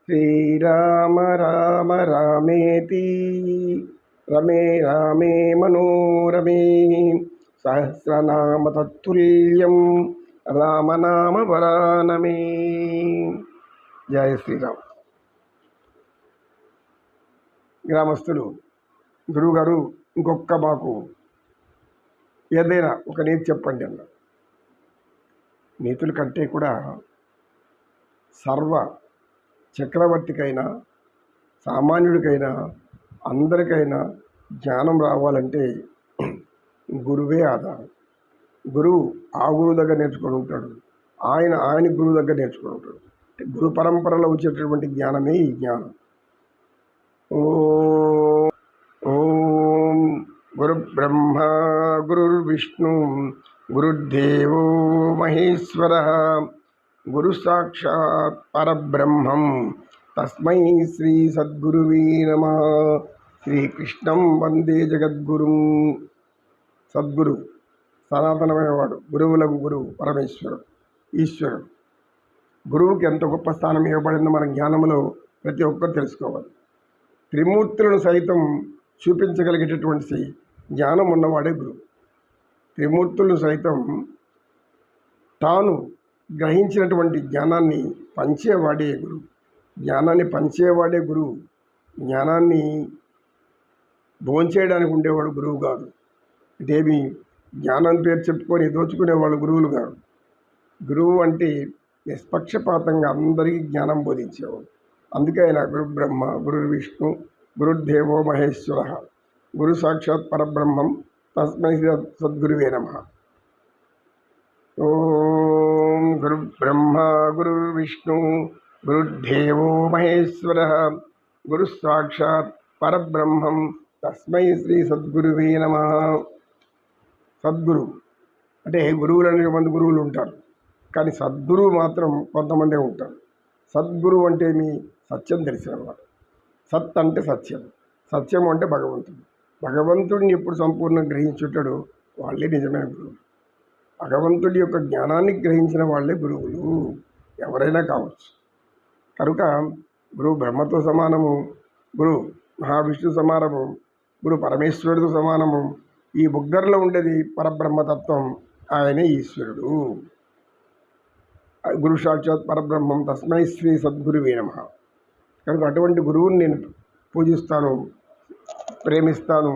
శ్రీరామ రామ రామేతి రమే రామే మనోరమే సహస్రనామ తత్తుల్యం రామనామ వరానమే. జయ శ్రీరామ్. గ్రామస్తులు, గురువుగారు ఇంకొక మాకు ఏదైనా ఒక నీతి చెప్పండి అన్న. నీతుల కంటే కూడా సర్వ చక్రవర్తికైనా సామాన్యుడికైనా అందరికైనా జ్ఞానం రావాలంటే గురువే ఆధారం. గురువు ఆ గురువు దగ్గర నేర్చుకొని ఉంటాడు, ఆయన గురువు దగ్గర నేర్చుకొని ఉంటాడు. గురు పరంపరలో వచ్చేటటువంటి జ్ఞానమే ఈ జ్ఞానం. ఓం గురు బ్రహ్మ గురుర్విష్ణు గురుర్దేవో మహేశ్వర గురు సాక్షాత్ పరబ్రహ్మం తస్మై శ్రీ సద్గురువే నమః. శ్రీకృష్ణం వందే జగద్గురుం. సద్గురు సనాతనమైన వాడు, గురువులకు గురువు పరమేశ్వరుడు, ఈశ్వరుడు. గురువుకి ఎంత గొప్ప స్థానం ఇవ్వబడిందో మన జ్ఞానంలో ప్రతి ఒక్కరు తెలుసుకోవాలి. త్రిమూర్తులను సైతం చూపించగలిగేటటువంటి జ్ఞానం ఉన్నవాడే గురువు. త్రిమూర్తులను సైతం తాను గ్రహించినటువంటి జ్ఞానాన్ని పంచేవాడే గురువు. జ్ఞానాన్ని పంచేవాడే గురువు. జ్ఞానాన్ని భోంచేయడానికి ఉండేవాడు గురువు కాదు. ఇదేమి జ్ఞానం పేరు చెప్పుకొని దోచుకునేవాళ్ళు గురువులు కాదు. గురువు అంటే నిష్పక్షపాతంగా అందరికీ జ్ఞానం బోధించేవాడు. అందుకే ఆయన గురు బ్రహ్మ గురుర్విష్ణు గురుర్దేవో మహేశ్వర గురు సాక్షాత్ పరబ్రహ్మం తస్మై సద్గురువే నమః. ఓం గురు బ్రహ్మ గురుర్విష్ణు గురుర్దేవో మహేశ్వర గురు సాక్షాత్ పరబ్రహ్మం తస్మై శ్రీ సద్గురువే నమః. సద్గురు అంటే గురువులు అనేక మంది గురువులు ఉంటారు, కానీ సద్గురువు మాత్రం కొంతమందే ఉంటారు. సద్గురువు అంటే మీ సత్యం తెలిసినవాడు. సత్ అంటే సత్యం, సత్యం అంటే భగవంతుడు. భగవంతుడిని ఎప్పుడు సంపూర్ణంగా గ్రహించుంటాడో వాళ్ళే నిజమైన గురువులు. భగవంతుడి యొక్క జ్ఞానాన్ని గ్రహించిన వాళ్ళే గురువులు, ఎవరైనా కావచ్చు. కనుక గురువు బ్రహ్మతో సమానము, గురువు మహావిష్ణు సమానము, గురు పరమేశ్వరుడితో సమానము. ఈ ముగ్గురిలో ఉండేది పరబ్రహ్మతత్వం, ఆయనే ఈశ్వరుడు. గురు సాక్షాత్ పరబ్రహ్మం తస్మై శ్రీ సద్గురువే నమః. కనుక అటువంటి గురువుని నేను పూజిస్తాను, ప్రేమిస్తాను,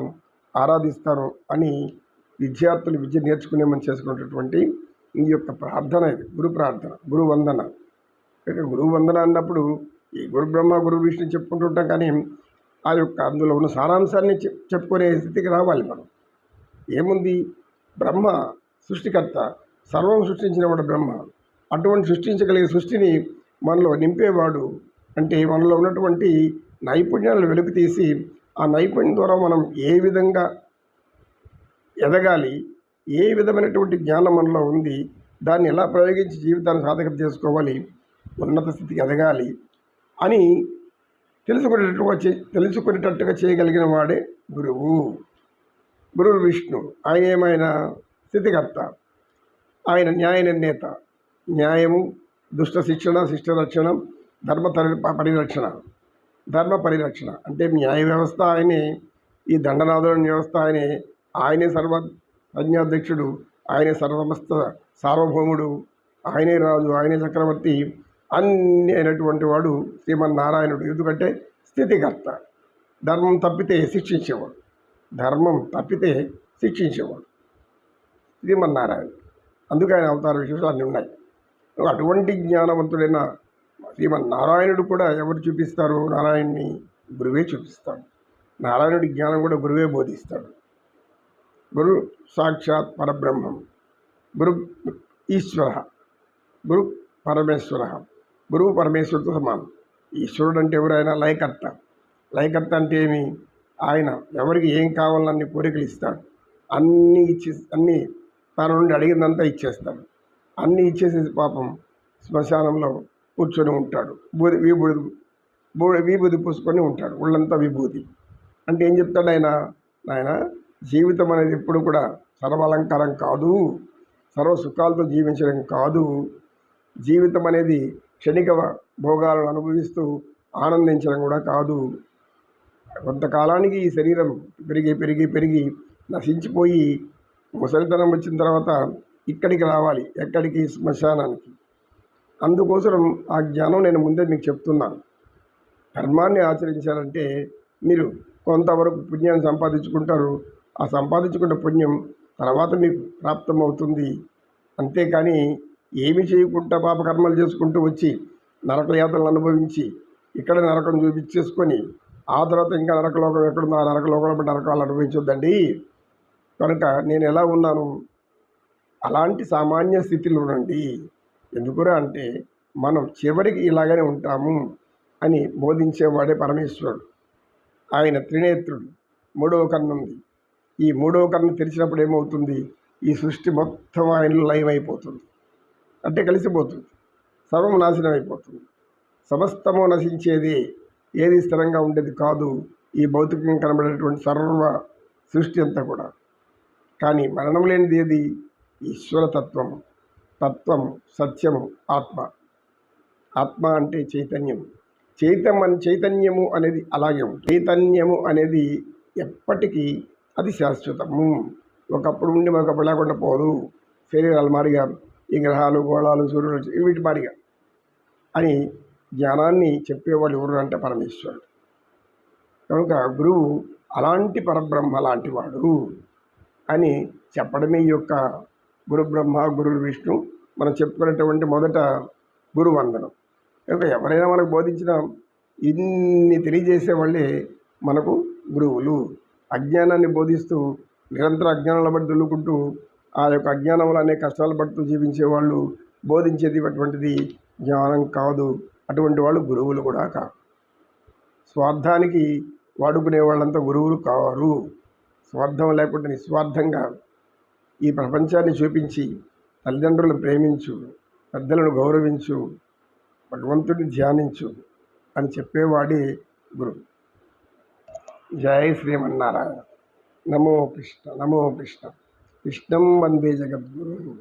ఆరాధిస్తాను అని విద్యార్థులు విద్య నేర్చుకునేమని చేసుకునేటటువంటి ఈ యొక్క ప్రార్థన ఇది గురు ప్రార్థన, గురు వందన. ఇక గురువు వందన అన్నప్పుడు ఈ గురు బ్రహ్మ గురు విష్ణు చెప్పుకుంటుంటాం, కానీ ఆ యొక్క అందులో ఉన్న సారాంశాన్ని చెప్పుకునే స్థితికి రావాలి మనం. ఏముంది, బ్రహ్మ సృష్టికర్త, సర్వం సృష్టించినవాడు బ్రహ్మ. అటువంటి సృష్టించగలిగే సృష్టిని మనలో నింపేవాడు. అంటే మనలో ఉన్నటువంటి నైపుణ్యాలను వెలుగు తీసి ఆ నైపుణ్యం ద్వారా మనం ఏ విధంగా ఎదగాలి, ఏ విధమైనటువంటి జ్ఞానం మనలో ఉంది, దాన్ని ఎలా ప్రయోగించి జీవితాన్ని సాధకత చేసుకోవాలి, ఉన్నత స్థితికి ఎదగాలి అని తెలుసుకునేటట్టుగా చేయగలిగిన వాడే గురువు. గురువు విష్ణు, ఆయన ఏమైనా స్థితికర్త, ఆయన న్యాయ నిర్ణేత. న్యాయము, దుష్ట శిక్షణ, శిష్ట రక్షణ, ధర్మ పరిరక్షణ అంటే న్యాయ వ్యవస్థ ఆయనే, ఈ దండనాథుల వ్యవస్థ ఆయనే. ఆయనే సర్వ సైన్యాధ్యక్షుడు, ఆయనే సర్వమస్త సార్వభౌముడు, ఆయనే రాజు, ఆయనే చక్రవర్తి, అన్ని అయినటువంటి వాడు శ్రీమన్నారాయణుడు. ఎందుకంటే స్థితికర్త. ధర్మం తప్పితే శిక్షించేవాడు, శ్రీమన్నారాయణుడు. అందుకే ఆయన అవతార విశేషాలు అన్నీ ఉన్నాయి. అటువంటి జ్ఞానవంతుడైన శ్రీమన్నారాయణుడు కూడా ఎవరు చూపిస్తారు? నారాయణుని గురువే చూపిస్తాడు. నారాయణుడి జ్ఞానం కూడా గురువే బోధిస్తాడు. గురు సాక్షాత్ పరబ్రహ్మం, గురు ఈశ్వర, గురు పరమేశ్వర. గురువు పరమేశ్వరుడితో సమానం. ఈశ్వరుడు అంటే ఎవరైనా లయకర్త. లయకర్త అంటే ఏమి? ఆయన ఎవరికి ఏం కావాలన్నీ కోరికలు ఇస్తాడు. అన్నీ తన నుండి అడిగిందంతా ఇచ్చేస్తాడు. అన్నీ ఇచ్చేసేసి పాపం శ్మశానంలో కూర్చొని ఉంటాడు. విభూది పూసుకొని ఉంటాడు, ఒళ్ళంతా విభూతి. అంటే ఏం చెప్తాడు ఆయన జీవితం అనేది ఎప్పుడు కూడా సర్వాలంకారం కాదు, సర్వ సుఖాలతో జీవించడం కాదు. జీవితం అనేది క్షణిక భోగాలను అనుభవిస్తూ ఆనందించడం కూడా కాదు. కొంతకాలానికి ఈ శరీరం పెరిగి పెరిగి పెరిగి నశించిపోయి ముసలితనం వచ్చిన తర్వాత ఇక్కడికి రావాలి. ఎక్కడికి? శ్మశానానికి. అందుకోసం ఆ జ్ఞానం నేను ముందే మీకు చెప్తున్నాను. ధర్మాన్ని ఆచరించాలంటే మీరు కొంతవరకు పుణ్యాన్ని సంపాదించుకుంటారు. ఆ సంపాదించుకున్న పుణ్యం తర్వాత మీకు ప్రాప్తమవుతుంది. అంతేకాని ఏమి చేయకుండా పాపకర్మలు చేసుకుంటూ వచ్చి నరకయాతనలు అనుభవించి ఇక్కడ నరకం చూపించేసుకొని ఆ తర్వాత ఇంకా నరకలోకం ఎక్కడుందో ఆ నరకలోకంలో నరకాలు అనుభవించొద్దండి. కనుక నేను ఎలా ఉన్నాను అలాంటి సామాన్య స్థితిలో ఉండండి. ఎందుకురా అంటే మనం చివరికి ఇలాగనే ఉంటాము అని బోధించేవాడే పరమేశ్వరుడు. ఆయన త్రినేత్రుడు, మూడవ కన్ను ఉంది. ఈ మూడవ కన్ను తెరిచినప్పుడు ఏమవుతుంది? ఈ సృష్టి మొత్తం ఆయనలో లయమైపోతుంది, అంటే కలిసిపోతుంది, సర్వం నాశనం అయిపోతుంది. సమస్తము నశించేది, ఏది స్థిరంగా ఉండేది కాదు ఈ భౌతికంగా కనబడేటువంటి సర్వ సృష్టి అంతా కూడా. కానీ మరణం లేనిది ఏది? ఈశ్వరతత్వము, తత్వము, సత్యము, ఆత్మ. ఆత్మ అంటే చైతన్యం. చైతన్యము అనేది అలాగే ఉంది. చైతన్యము అనేది ఎప్పటికీ అది శాశ్వతము. ఒకప్పుడు ఉండి ఒకప్పుడు లేకుండా పోదు. శరీరాలు మారిగా, ఈ గ్రహాలు, గోళాలు, సూర్యుడు వీటి మారిగా అని జ్ఞానాన్ని చెప్పేవాడు ఎవరు అంటే పరమేశ్వరుడు. కనుక గురువు అలాంటి పరబ్రహ్మ లాంటి వాడు అని చెప్పడమే ఈ యొక్క గురు బ్రహ్మ గురు విష్ణు మనం చెప్పుకునేటువంటి మొదట గురువందనం. కనుక ఎవరైనా మనకు బోధించిన ఇన్ని తెలియజేసే వాళ్ళే మనకు గురువులు. అజ్ఞానాన్ని బోధిస్తూ నిరంతర అజ్ఞానాల బట్టి దుల్లుకుంటూ ఆ యొక్క అజ్ఞానంలో అనేక కష్టాలు పడుతూ జీవించే వాళ్ళు బోధించేది అటువంటిది జ్ఞానం కాదు. అటువంటి వాళ్ళు గురువులు కూడా కాదు. స్వార్థానికి వాడుకునే వాళ్ళంతా గురువులు కారు. స్వార్థం లేకుండా నిస్వార్థంగా ఈ ప్రపంచాన్ని చూపించి తల్లిదండ్రులను ప్రేమించు, పెద్దలను గౌరవించు, భగవంతుడిని ధ్యానించు అని చెప్పేవాడే గురువు. జై శ్రీమన్నారాయణ. నమో కృష్ణ, నమో కృష్ణ. కృష్ణం వందే జగద్గురు.